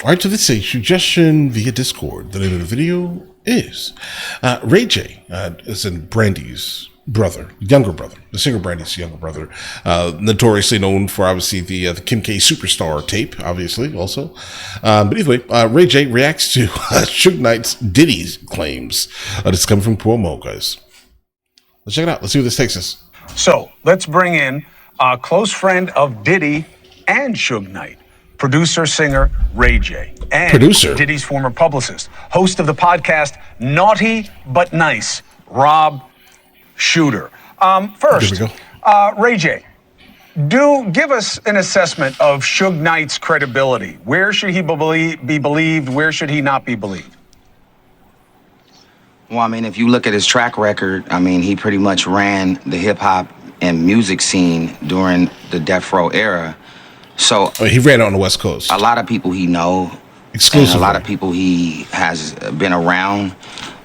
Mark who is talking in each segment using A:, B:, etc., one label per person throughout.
A: All right, so this is a suggestion via Discord. The name of the video is Ray J, is in Brandy's brother, younger brother, the singer Brandy's younger brother, notoriously known for obviously the Kim K Superstar tape, obviously also. But either way, Ray J reacts to Suge Knight's Diddy's claims. This is coming from Cuomo, guys. Let's check it out. Let's see where this takes us.
B: So let's bring in a close friend of Diddy and Suge Knight, producer, singer Ray J, and Diddy's former publicist, host of the podcast Naughty But Nice, Rob Shooter. First, Ray J, give us an assessment of Suge Knight's credibility. Where should he be believed? Where should he not be believed?
C: Well, I mean, if you look at his track record, I mean, he pretty much ran the hip hop and music scene during the Death Row era. So
A: he ran on the West Coast.
C: A lot of people he know, exclusively. And a lot of people he has been around.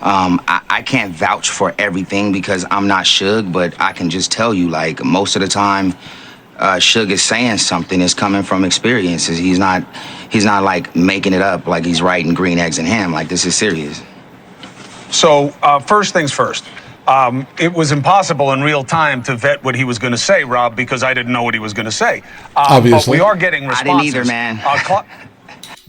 C: I can't vouch for everything because I'm not Suge, but I can just tell you, like, most of the time, Suge is saying something is coming from experiences. He's not like making it up like he's writing Green Eggs and Ham. Like, this is serious.
B: So first things first. It was impossible in real time to vet what he was going to say, Rob, because I didn't know what he was going to say.
A: Obviously.
B: But we are getting responses.
C: I didn't either, man.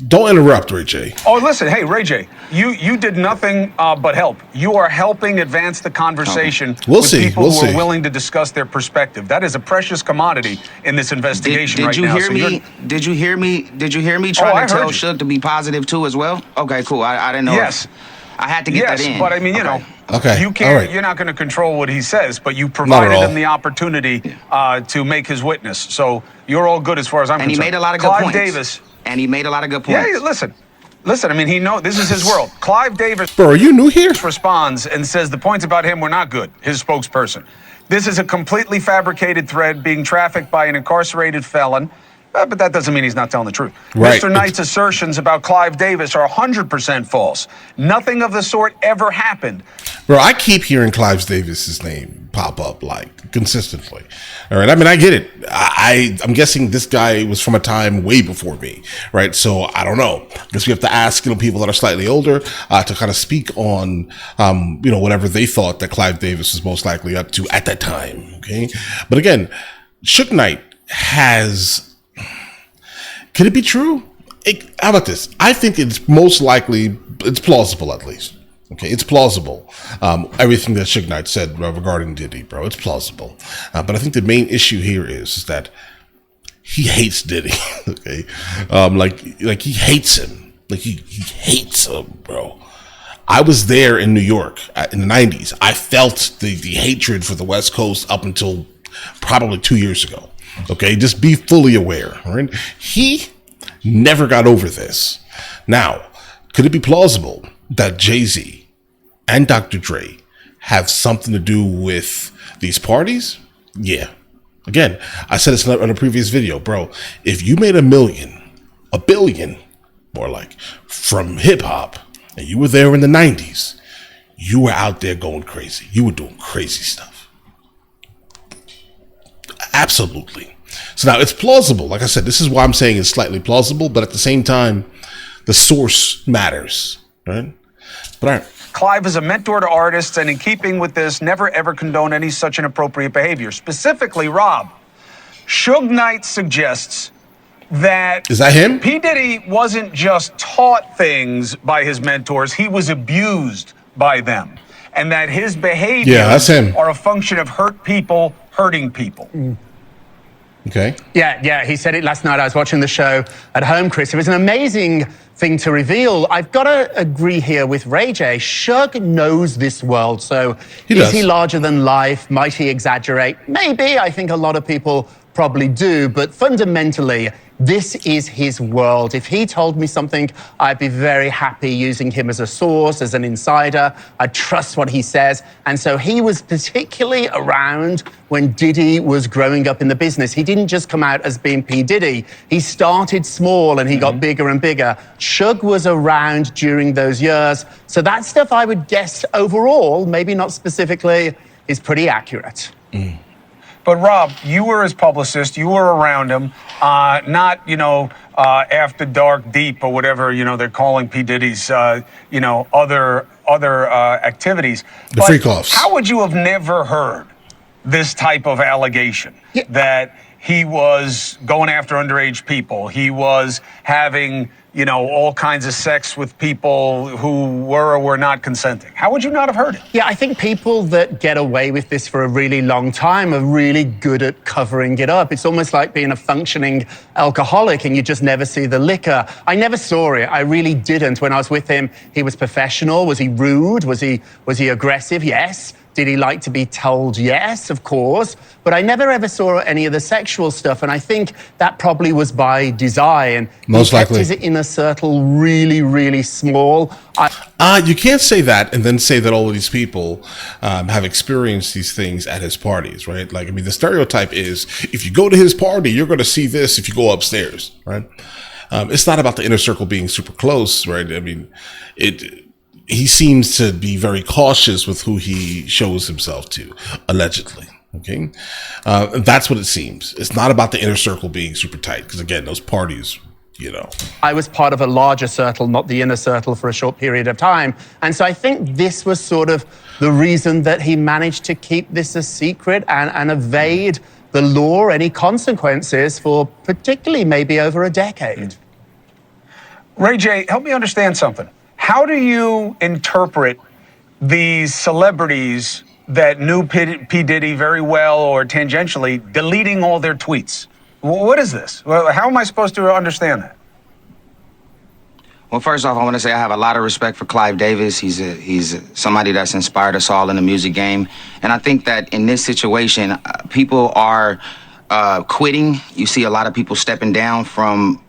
A: Don't interrupt, Ray J.
B: Oh, listen, hey, Ray J, you did nothing but help. You are helping advance the conversation with people who are willing to discuss their perspective. That is a precious commodity in this investigation right now.
C: Did you hear me trying to tell Suge to be positive too as well? Okay, cool. I didn't know.
B: Yes.
C: I had to get that in.
B: Yes, but I mean, you know, you can't.
A: Right.
B: You're not going to control what he says, but you provided him the opportunity to make his witness. So you're all good as far as I'm concerned.
C: And he made a lot of good points.
B: Clive Davis.
C: And he made a lot of good points.
B: Yeah, listen. I mean, this is his world. Clive Davis.
A: Bro, are you new here?
B: Responds and says the points about him were not good. His spokesperson. This is a completely fabricated thread being trafficked by an incarcerated felon. But that doesn't mean he's not telling the truth.
A: Right.
B: Mr. Knight's assertions about Clive Davis are 100% false. Nothing of the sort ever happened.
A: Bro, I keep hearing Clive Davis's name pop up like consistently. All right, I mean, I get it. I'm guessing this guy was from a time way before me, right? So I don't know. I guess we have to ask, people that are slightly older to kind of speak on, whatever they thought that Clive Davis was most likely up to at that time. Okay, but again, Suge Knight has. Could it be true? How about this? I think it's it's plausible at least. Okay, it's plausible. Everything that Suge Knight said regarding Diddy, bro, it's plausible. But I think the main issue here is that he hates Diddy. Okay, like he hates him. Like he hates him, bro. I was there in New York in the 90s. I felt the hatred for the West Coast up until probably 2 years ago. Okay, just be fully aware. All right, he never got over this. Now, could it be plausible that Jay-Z and Dr. Dre have something to do with these parties? Yeah. Again, I said this in a previous video, bro. If you made a billion, more like, from hip hop, and you were there in the 90s, you were out there going crazy. You were doing crazy stuff. Absolutely. So now it's plausible. Like I said, this is why I'm saying it's slightly plausible, but at the same time, the source matters, right? But all right.
B: Clive is a mentor to artists, and in keeping with this, never ever condone any such inappropriate behavior. Specifically, Rob, Suge Knight suggests that...
A: Is that him?
B: P. Diddy wasn't just taught things by his mentors, he was abused by them. And that his behaviors are a function of hurt people hurting people.
A: Okay.
D: Yeah, he said it last night. I was watching the show at home, Chris. It was an amazing thing to reveal. I've got to agree here with Ray J. Suge knows this world, so is he larger than life? Might he exaggerate? Maybe. I think a lot of people probably do, but fundamentally, this is his world. If he told me something, I'd be very happy using him as a source, as an insider. I trust what he says. And so he was particularly around when Diddy was growing up in the business. He didn't just come out as being P. Diddy. He started small and he got bigger and bigger. Suge was around during those years. So that stuff, I would guess overall, maybe not specifically, is pretty accurate.
B: But Rob, you were his publicist. You were around him. Not, after dark deep or whatever, they're calling P. Diddy's, other activities.
A: The freak-offs.
B: How would you have never heard this type of allegation that he was going after underage people? He was having, all kinds of sex with people who were or were not consenting. How would you not have heard it?
D: Yeah, I think people that get away with this for a really long time are really good at covering it up. It's almost like being a functioning alcoholic and you just never see the liquor. I never saw it. I really didn't. When I was with him, he was professional. Was he rude? Was he aggressive? Yes. Did he like to be told? Yes, of course. But I never ever saw any of the sexual stuff. And I think that probably was by design.
A: Most likely.
D: His inner circle really, really small.
A: You can't say that and then say that all of these people have experienced these things at his parties, right? Like, I mean, the stereotype is if you go to his party, you're going to see this if you go upstairs, right? It's not about the inner circle being super close, right? I mean, he seems to be very cautious with who he shows himself to, allegedly. Okay. That's what it seems. It's not about the inner circle being super tight. Because again, those parties,
D: I was part of a larger circle, not the inner circle, for a short period of time. And so I think this was sort of the reason that he managed to keep this a secret and evade the law, any consequences for particularly maybe over a decade.
B: Ray J, help me understand something. How do you interpret these celebrities that knew P. Diddy very well or tangentially deleting all their tweets? What is this? How am I supposed to understand that?
C: Well, first off, I want to say I have a lot of respect for Clive Davis. He's somebody that's inspired us all in the music game. And I think that in this situation, people are quitting. You see a lot of people stepping down from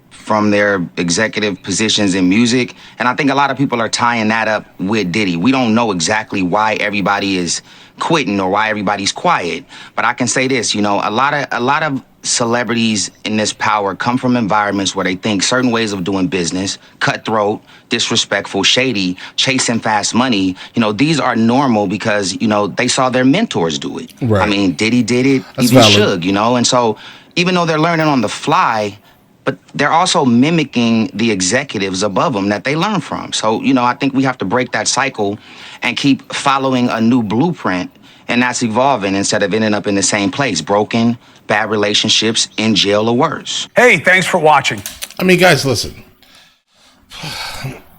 C: their executive positions in music. And I think a lot of people are tying that up with Diddy. We don't know exactly why everybody is quitting or why everybody's quiet. But I can say this, a lot of celebrities in this power come from environments where they think certain ways of doing business, cutthroat, disrespectful, shady, chasing fast money, these are normal because, they saw their mentors do it.
A: Right.
C: I mean, Diddy did it,
A: That's
C: even
A: valid.
C: Suge, and so even though they're learning on the fly, but they're also mimicking the executives above them that they learn from. So, I think we have to break that cycle and keep following a new blueprint, and that's evolving instead of ending up in the same place, broken, bad relationships, in jail or worse.
B: Hey, thanks for watching.
A: I mean, guys, listen.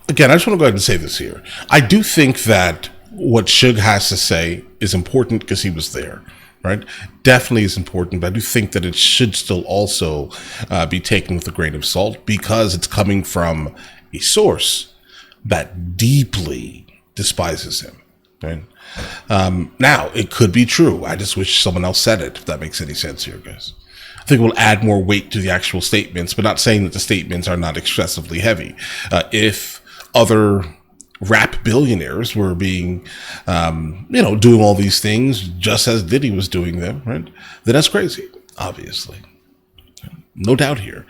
A: Again, I just want to go ahead and say this here. I do think that what Suge has to say is important because he was there. Right, definitely is important, but I do think that it should still also be taken with a grain of salt because it's coming from a source that deeply despises him. Right? Now, it could be true. I just wish someone else said it, if that makes any sense here, guys. I think we'll add more weight to the actual statements, but not saying that the statements are not excessively heavy. If other rap billionaires were being, doing all these things just as Diddy was doing them, right? Then that's crazy, obviously. No doubt here.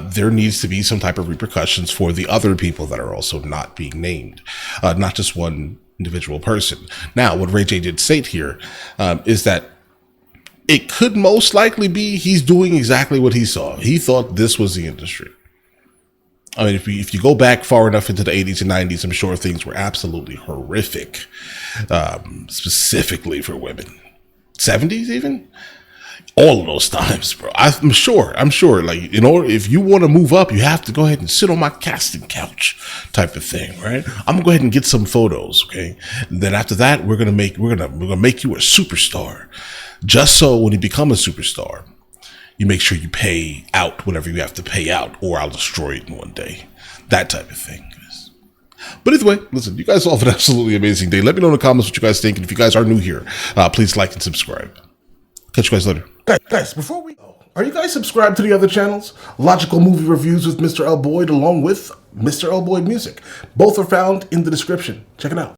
A: There needs to be some type of repercussions for the other people that are also not being named, not just one individual person. Now, what Ray J did state here is that it could most likely be he's doing exactly what he saw. He thought this was the industry. I mean, if you go back far enough into the 80s and 90s, I'm sure things were absolutely horrific, specifically for women. 70s even? All of those times, bro. I'm sure, like, if you want to move up, you have to go ahead and sit on my casting couch type of thing, right? I'm gonna go ahead and get some photos, okay? And then after that, we're gonna make you a superstar. Just so when you become a superstar, you make sure you pay out whatever you have to pay out, or I'll destroy it in one day. That type of thing. But either way, listen, you guys all have an absolutely amazing day. Let me know in the comments what you guys think. And if you guys are new here, please like and subscribe. Catch you guys later. Guys, before we go, are you guys subscribed to the other channels? Logical Movie Reviews with Mr. L. Boyd, along with Mr. L. Boyd Music. Both are found in the description. Check it out.